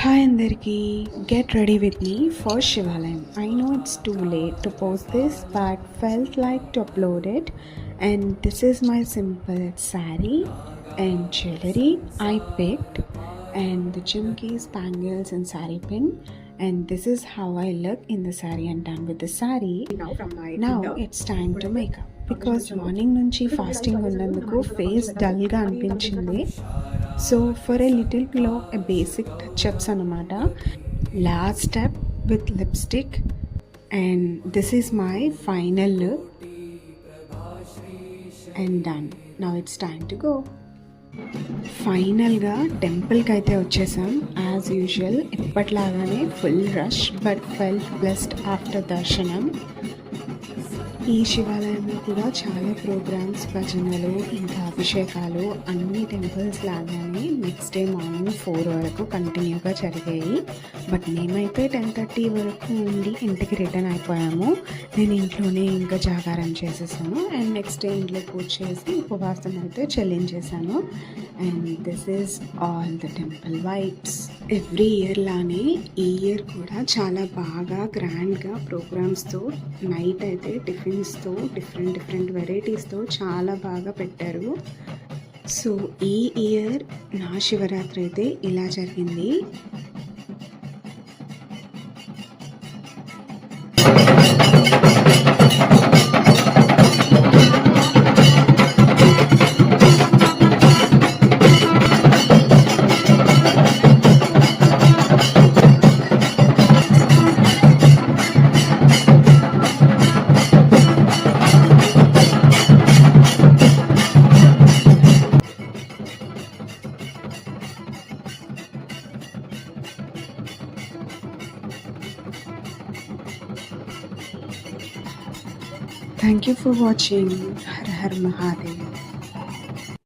Hi Andarki, get ready with me for Shivalayam. I know it's too late to post this, but felt like to upload it. And this is my simple sari and jewelry I picked, and the jhumkis, bangles, and sari pin. And this is how I look in the sari and done with the sari. Now it's time to make up. Because morning నుంచి fasting ఉన్నందుకు face డల్గా అనిపించింది. So for a little glow a basic touch ups అనమాట. Last step with lipstick and this is my final look and done. Now it's time to go. ఫైనల్గా టెంపుల్కి అయితే వచ్చేసాం. As usual ఎప్పట్లాగానే full rush, but felt blessed after దర్శనం. ఈ శివాలయంలో కూడా చాలా ప్రోగ్రామ్స్, భజనలు, ఇంకా అభిషేకాలు అన్ని టెంపుల్స్ లాగానే నెక్స్ట్ డే మార్నింగ్ 4 వరకు కంటిన్యూగా జరిగాయి. బట్ మేమైతే 10:30 వరకు ఉండి ఇంటికి రిటర్న్ అయిపోయాము. నేను ఇంట్లోనే ఇంకా జాగారం చేసేసాను అండ్ నెక్స్ట్ డే ఇంట్లో పూజ చేసి ఉపవాసం అయితే చెల్లించేశాను. And this is all the temple vibes. Every year లానే ఈ ఇయర్ కూడా చాలా బాగా గ్రాండ్గా ప్రోగ్రామ్స్తో నైట్ అయితే టిఫిన్స్తో డిఫరెంట్ వెరైటీస్తో చాలా బాగా పెట్టారు. సో ఈ ఇయర్ నా శివరాత్రి అయితే ఇలా జరిగింది. Thank you for watching. Har Har Mahadev.